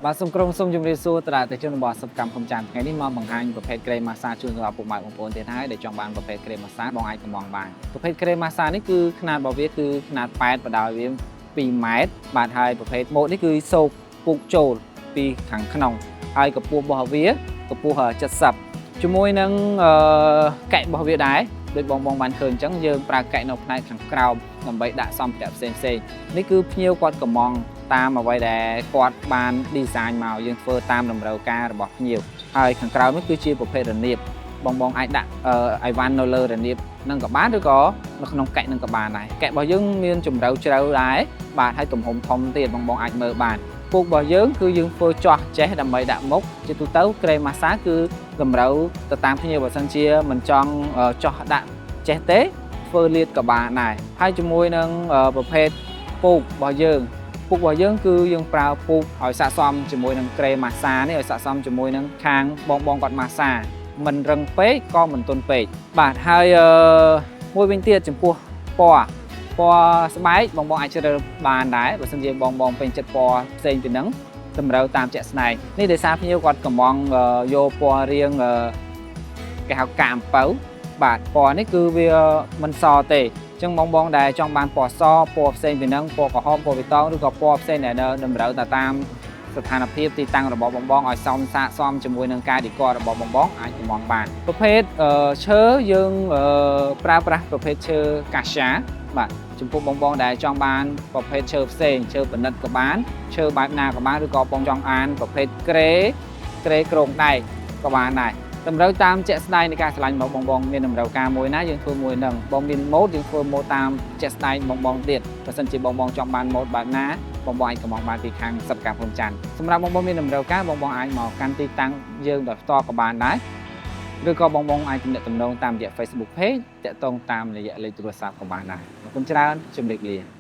បាទសូមក្រុមសូមជម្រាបសួរតារាទេសជនរបស់សកម្មខ្ញុំចាន់ថ្ងៃនេះមកបង្ហាញប្រភេទក្រេម៉ាសាជូនសម្រាប់ពុកម៉ែបងប្អូនទៀតហើយដែលចង់បានប្រភេទក្រេម៉ាសាបងអាចកំងបានប្រភេទក្រេម៉ាសានេះគឺຂະຫນាតរបស់វាគឺຂະຫນាត8បដោយវា2ម៉ែត្របាទហើយប្រភេទម៉ូតនេះគឺសោកពុកចូលពីខាងក្នុងហើយកម្ពស់របស់វាកម្ពស់70ជាមួយនឹងកែរបស់វាដែរដូចបងបានឃើញអញ្ចឹងយើងប្រើកែនៅផ្នែកខាងក្រោមដើម្បីដាក់សម្ភារៈផ្សេងនេះគឺភ្ញៀវគាត់កំងតាមអ្វីដែលគាត់បាន design មកយើងធ្វើតាមតម្រូវការរបស់ភ្ញៀវហើយខាងក្រៅនេះគឺជាប្រភេទរនាបបងអាចដាក់អីវ៉ាន់នៅលើរនាបនឹងក៏បានឬក៏នៅក្នុងកែនឹងក៏បានដែរកែរបស់យើងមានជម្រៅជ្រៅដែរបាទហើយទំហំធំទៀតបងអាចមើលបានពូករបស់យើងគឺយើងធ្វើចោះចេះដើម្បីដាក់មុខជាទូទៅក្រេម៉ាសាគឺតម្រូវទៅតាមភ្ញៀវបើសិនជាមិនចង់ចោះដាក់ចេះទេធ្វើលាតក៏បានដែរហើយជាមួយនឹងប្រភេទពូករបស់យើងពូករបស់យើងគឺយើងប្រើពូកឲ្យស័ក្តិសមជាមួយនឹងក្រេម៉ាសានេះឲ្យស័ក្តិសមជាមួយនឹងខាងបងគាត់ម៉ាសាមិនរឹងពេកក៏មិនទន់ពេកបាទហើយមួយវិញទៀតចំពោះពណ៌ស្បែកបងអាចជ្រើសរើសបានដែរបើសិនជាបងពេញចិត្តពណ៌ផ្សេងពីហ្នឹងតម្រូវតាមជាក់ស្ដែងនេះដោយសារភ្ញៀវគាត់កំងយកពណ៌រៀងគេហៅកាអំពៅបាទពណ៌នេះគឺវាមិនសទេចឹងបងដែលចង់បានពណ៌សពណ៌ផ្សេងពីហ្នឹងពណ៌ក្រហមពណ៌បៃតងឬក៏ពណ៌ផ្សេងដែលតម្រូវតាមស្ថានភាពទីតាំងរបស់បងឲ្យសមស័ក្តិសមជាមួយនឹងការឌីក័ររបស់បងអាចកំងបានប្រភេទឈើយើងប្រើប្រាស់ប្រភេទឈើកាសាបាទចំពោះបងដែលចង់បានប្រភេទឈើផ្សេងឈើប្រណិតក៏បានឈើបែបណាក៏បានឬក៏បងចង់អានប្រភេទក្រេក្រងដែកក៏បានដែរតម្រូវតាមជាក់ស្ដែងនៃការឆ្លាញ់របស់បងមានតម្រូវការមួយណាយើងធ្វើមួយនឹងបងមានម៉ូតយើងធ្វើម៉ូតតាមជាក់ស្ដែងបងទៀតបើសិនជាបងចង់បានម៉ូតបែបណាបងអាចកំងបានពីខាងសិប្បកម្មព្រំច័ន្ទសម្រាប់បងមានតម្រូវការបងអាចមកកាន់ទីតាំងយើងដោយផ្ទាល់ក៏បានដែរឬក៏បងអាចទំនាក់ទំនងតាមរយៈ Facebook Page តាក់ទងតាមរយៈលេខទូរស័ព្ទក៏បានដែរអរគុណច្រើនជម្រាបលា